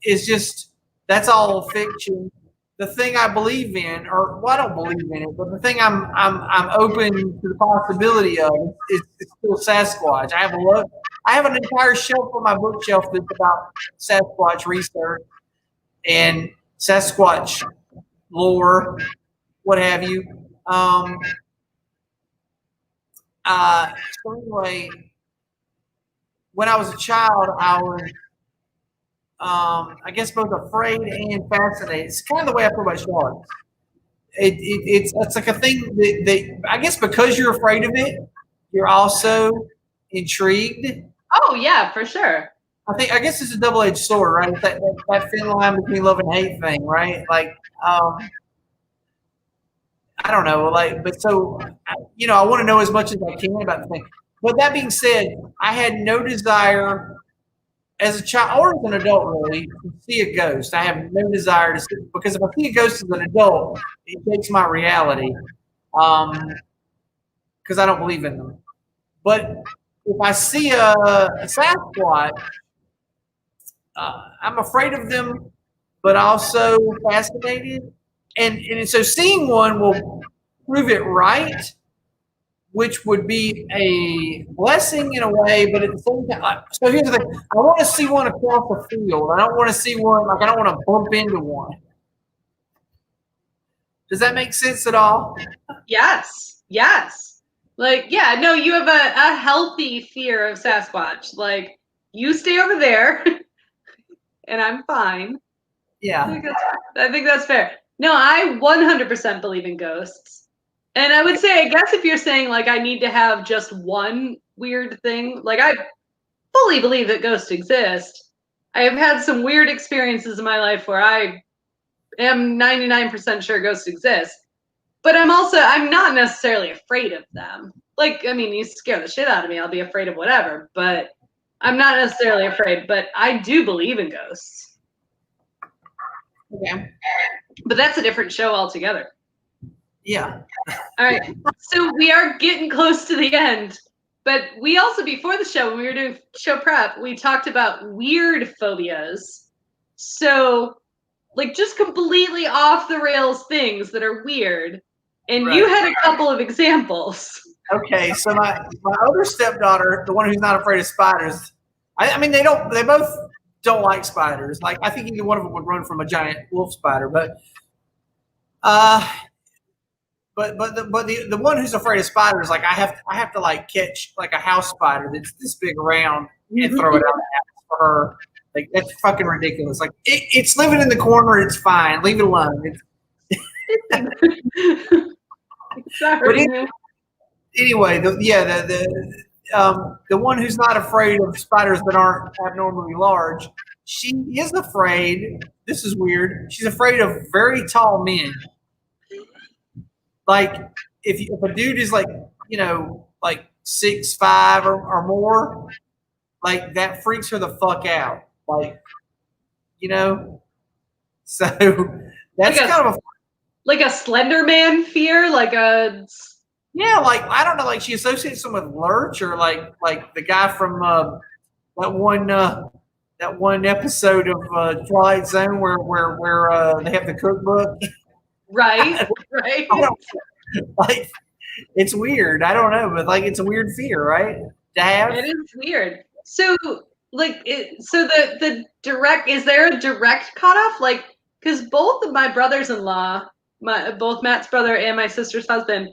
is just, that's all fiction. The thing I believe in, or well, I don't believe in it, but the thing I'm open to the possibility of is still Sasquatch. I have an entire shelf on my bookshelf that's about Sasquatch research and Sasquatch lore, what have you. So anyway, when I was a child, I was, I guess, both afraid and fascinated. It's kind of the way I feel about sharks. It's like a thing that I guess because you're afraid of it, you're also intrigued. Oh yeah, for sure. I guess it's a double-edged sword, right? It's that thin line between love and hate thing, right? Like, I don't know, but so, I want to know as much as I can about the thing. But that being said, I had no desire as a child or as an adult really to see a ghost. I have no desire to see, because if I see a ghost as an adult, it takes my reality, because I don't believe in them. But if I see a Sasquatch, I'm afraid of them, but also fascinated. And so seeing one will prove it right, which would be a blessing in a way, but at the same time, so here's the thing. I want to see one across the field. I don't want to see one, I don't want to bump into one. Does that make sense at all? Yes. Like, yeah, no, you have a healthy fear of Sasquatch. Like, you stay over there, and I'm fine. Yeah. I think that's fair. No, I 100% believe in ghosts. And I would say, I guess if you're saying, like, I need to have just one weird thing, like, I fully believe that ghosts exist. I have had some weird experiences in my life where I am 99% sure ghosts exist. But I'm not necessarily afraid of them. Like, I mean, you scare the shit out of me, I'll be afraid of whatever. But I'm not necessarily afraid. But I do believe in ghosts. Okay. But that's a different show altogether. Yeah. All right. So we are getting close to the end. But we also, before the show, when we were doing show prep, we talked about weird phobias. So, like, just completely off the rails things that are weird. And Right. You had a couple of examples. Okay. So my older stepdaughter, the one who's not afraid of spiders, I mean, they both don't like spiders. Like, I think either one of them would run from a giant wolf spider, but the one who's afraid of spiders, like I have to like catch like a house spider that's this big around and throw it out the house for her. Like that's fucking ridiculous. Like it's living in the corner, it's fine. Leave it alone. Sorry. Anyway, the one who's not afraid of spiders that aren't abnormally large, she is afraid. This is weird. She's afraid of very tall men. Like if a dude is like like 6'5" or more, like that freaks her the fuck out. Like so that's kind of a like a Slender Man fear, like a like I don't know, like she associates them with Lurch or like the guy from that one episode of Twilight Zone where they have the cookbook. Right. Like it's weird. I don't know, but like it's a weird fear, right? To have. It is weird. So like the direct, is there a direct cutoff? Like, because both of my brothers-in-law, both Matt's brother and my sister's husband,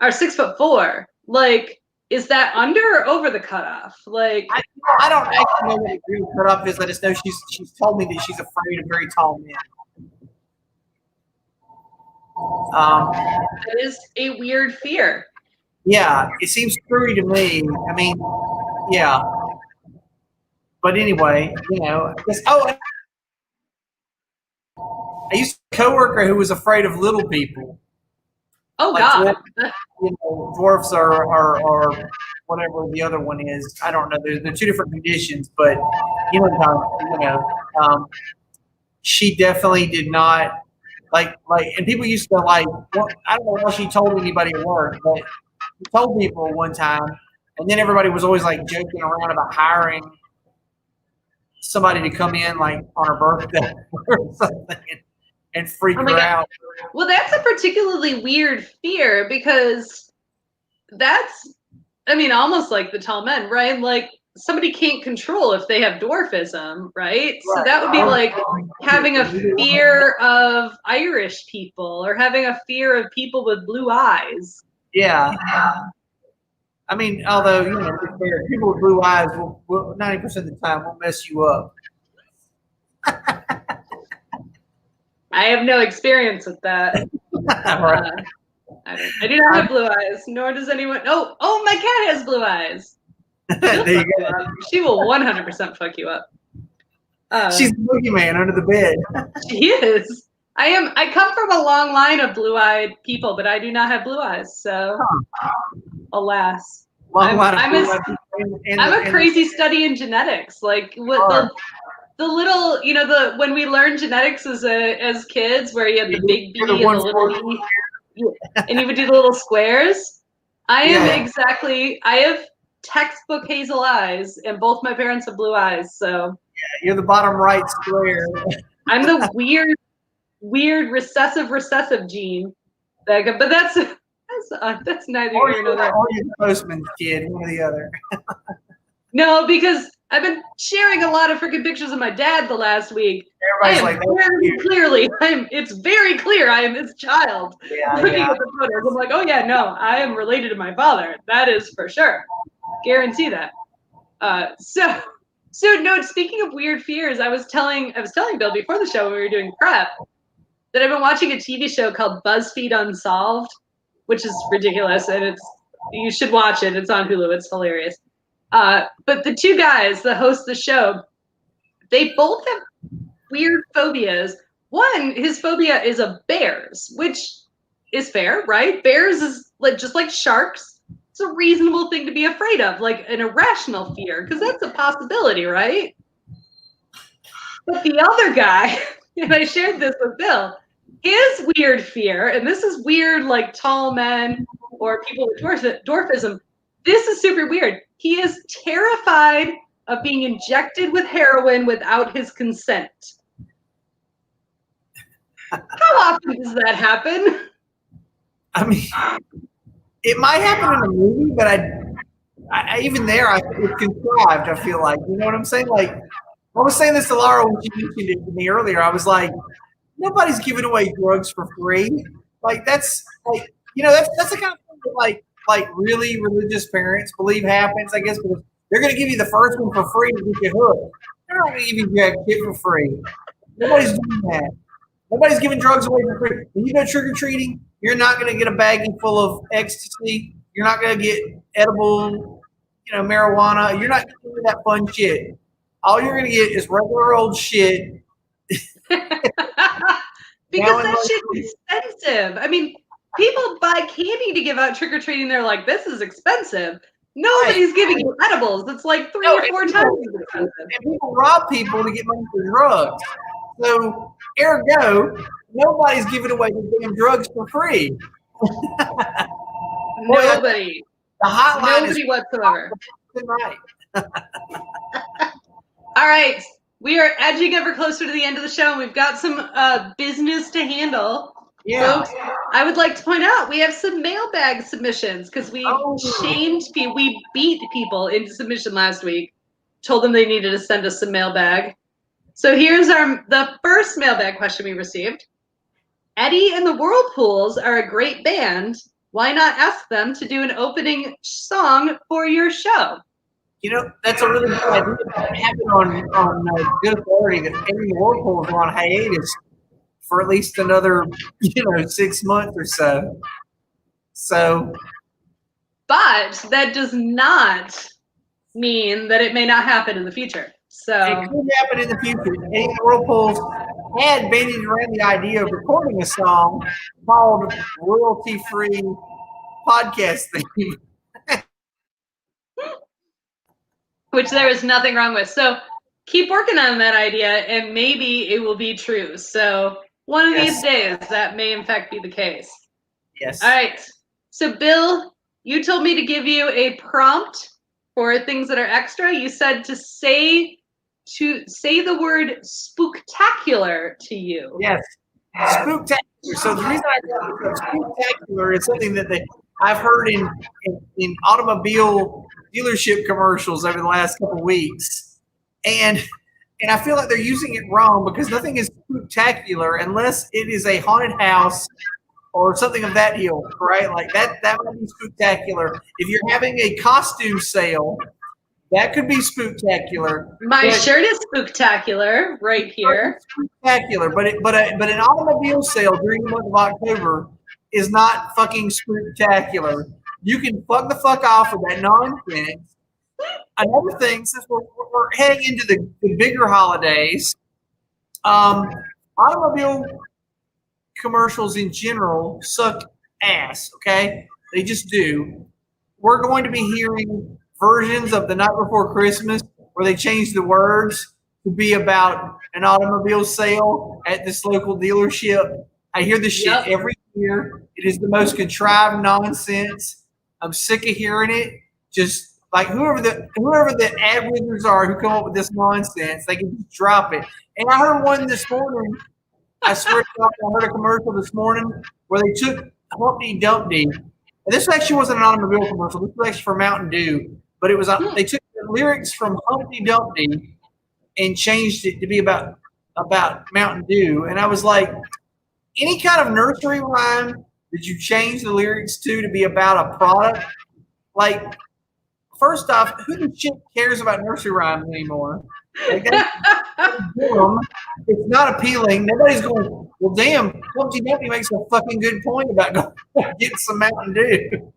are 6'4". Like, is that under or over the cutoff? Like, I don't actually know what the real cutoff is. I just know she's told me that she's afraid of very tall men. It is a weird fear. Yeah, it seems screwy to me. I mean, yeah. But anyway, I used to have a coworker who was afraid of little people. Oh like God! Dwarfs or whatever the other one is. I don't know. They're two different conditions, but she definitely did not like. And people used to like. Well, I don't know why she told anybody at work, but she told people one time, and then everybody was always like joking around about hiring somebody to come in like on her birthday or something and freak her out. Well, that's a particularly weird fear because that's, I mean, almost like the tall men, right? Like somebody can't control if they have dwarfism, right? So that would be like having a fear of Irish people or having a fear of people with blue eyes. Yeah. I mean, although, people with blue eyes will 90% of the time will mess you up. I have no experience with that. Right. I do not have blue eyes, nor does anyone. Oh, my cat has blue eyes. She will 100% fuck you up. She's the boogeyman under the bed. She is. I come from a long line of blue-eyed people, but I do not have blue eyes. So, alas, I'm a crazy study in genetics. Like what the little, when we learned genetics as kids, where you had the big B and the little B, and you would do the little squares. I have textbook hazel eyes, and both my parents have blue eyes. So you're the bottom right square. I'm the weird recessive gene. But that's neither here nor there. Or you're the postman's kid, one or the other. No, because I've been sharing a lot of freaking pictures of my dad the last week. Everybody's it's very clear I am his child. Yeah, Looking at the photos, I'm like, oh yeah, no, I am related to my father. That is for sure. Guarantee that. So no, speaking of weird fears, I was telling Bill before the show when we were doing prep that I've been watching a TV show called BuzzFeed Unsolved, which is ridiculous, and you should watch it. It's on Hulu. It's hilarious. But the two guys that host the show, they both have weird phobias. One, his phobia is of bears, which is fair, right? Bears is just like sharks. It's a reasonable thing to be afraid of, like an irrational fear, because that's a possibility, right? But the other guy, and I shared this with Bill, his weird fear, and this is weird like tall men or people with dwarfism, this is super weird. He is terrified of being injected with heroin without his consent. How often does that happen? I mean, it might happen in a movie, but I even there, it's contrived. I feel like, you know what I'm saying? Like, I was saying this to Laura when she mentioned it to me earlier. I was like, nobody's giving away drugs for free. Like, that's like, that's the kind of thing that like really religious parents believe happens, I guess, because they're going to give you the first one for free to get you hooked. They're not going to give you that kid for free. Nobody's doing that. Nobody's giving drugs away for free. When you go trick or treating, you're not going to get a baggie full of ecstasy. You're not going to get edible, marijuana. You're not going to get that fun shit. All you're going to get is regular old shit. Because that shit's expensive. I mean, people buy candy to give out trick or treating. They're like, this is expensive. Nobody's giving you edibles. It's like 3 or 4 times as expensive. And people rob people to get money for drugs. So, ergo, nobody's giving away the damn drugs for free. Nobody. The hotline Nobody whatsoever. Right. All right. We are edging ever closer to the end of the show, and we've got some business to handle. Yeah. Folks, I would like to point out we have some mailbag submissions because we shamed people. We beat people into submission last week, told them they needed to send us some mailbag. So here's the first mailbag question we received. Eddie and the Whirlpools are a great band. Why not ask them to do an opening song for your show? That's a really good idea. It happened on good authority that Eddie and the Whirlpools are on hiatus for at least another, 6 months or so. So, but that does not mean that it may not happen in the future. So it could happen in the future. Eddie and the Whirlpools had bandied around the idea of recording a song called Royalty-Free Podcast Theme. Which there is nothing wrong with. So keep working on that idea, and maybe it will be true. So one of these days, that may in fact be the case. Yes. All right. So Bill, you told me to give you a prompt for things that are extra. You said to say the word spooktacular to you. Yes. Spooktacular. So the reason I brought it up, spooktacular is something that I've heard in automobile dealership commercials over the last couple of weeks, and I feel like they're using it wrong because nothing is spooktacular unless it is a haunted house or something of that ilk, right? Like that would be spooktacular. If you're having a costume sale, that could be spooktacular. My shirt is spooktacular right here. Spooktacular, but an automobile sale during the month of October is not fucking spooktacular. You can fuck the fuck off with that nonsense. Another thing, since we're heading into the bigger holidays, automobile commercials in general suck ass, okay? They just do. We're going to be hearing versions of The Night Before Christmas where they change the words to be about an automobile sale at this local dealership. I hear this shit every year. It is the most contrived nonsense. I'm sick of hearing it. Just like whoever the ad wizards are who come up with this nonsense, they can just drop it. And I heard one this morning. I swear to God, I heard a commercial this morning where they took Humpty Dumpty. And this actually wasn't an automobile commercial. This was actually for Mountain Dew. But it was they took the lyrics from Humpty Dumpty and changed it to be about Mountain Dew. And I was like, any kind of nursery rhyme that you change the lyrics to be about a product, like, first off, who the shit cares about nursery rhymes anymore? Like, it's not appealing. Nobody's going, well, damn, Humpty Dumpty makes a fucking good point about going get some Mountain Dew.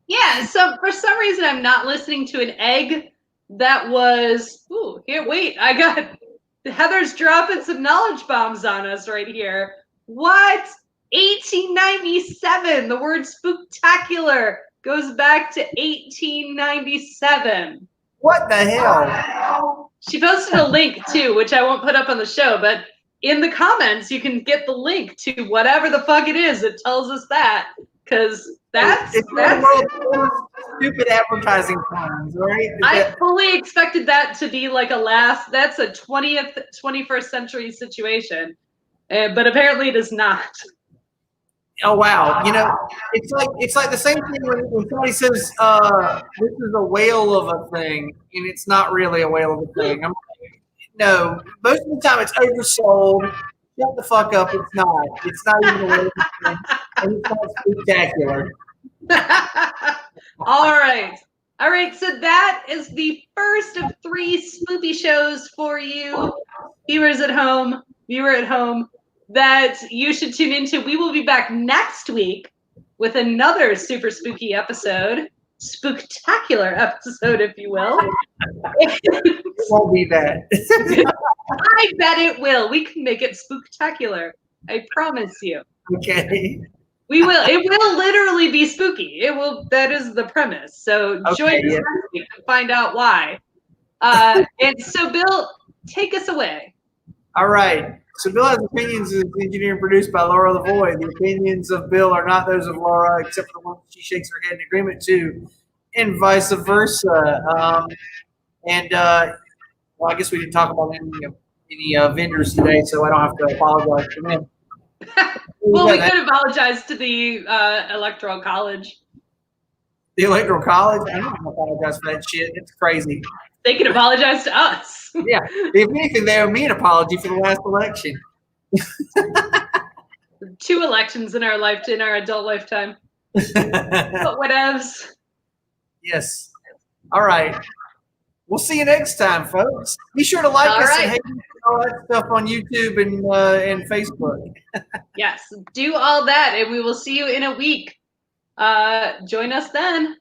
Yeah, so for some reason I'm not listening to an egg that was, I got Heather's dropping some knowledge bombs on us right here. What? 1897. The word spooktacular goes back to 1897. What the hell? She posted a link too, which I won't put up on the show, but in the comments you can get the link to whatever the fuck it is that tells us that, because that's stupid advertising plans, right? I fully expected that to be like that's a 21st century situation, but apparently it is not. Oh wow! It's like the same thing when somebody says this is a whale of a thing, and it's not really a whale of a thing. I'm like, no, most of the time it's oversold. Shut the fuck up! It's not. It's not even a whale of a thing. It's not spectacular. All right. All right. So that is the first of 3 spoopy shows for you, viewers at home, viewer at home, that you should tune into. We will be back next week with another super spooky episode, spooktacular episode, if you will. It won't be that. I bet it will. We can make it spooktacular. I promise you. Okay. We will. It will literally be spooky. It will. That is the premise. So join us next week to find out why. And so, Bill, take us away. All right. So Bill Has Opinions is engineered and produced by Laura Lavoie. The opinions of Bill are not those of Laura, except for the ones she shakes her head in agreement to, and vice versa. Well, I guess we didn't talk about any vendors today, so I don't have to apologize to them. Well, we could apologize to the Electoral College. The Electoral College? I don't apologize for that shit. It's crazy. They can apologize to us. Yeah. If anything, they owe me an apology for the last election. 2 elections in our adult lifetime. But whatevs. Yes. All right. We'll see you next time, folks. Be sure to like us and hate all that stuff on YouTube and Facebook. Yes, do all that, and we will see you in a week. Join us then.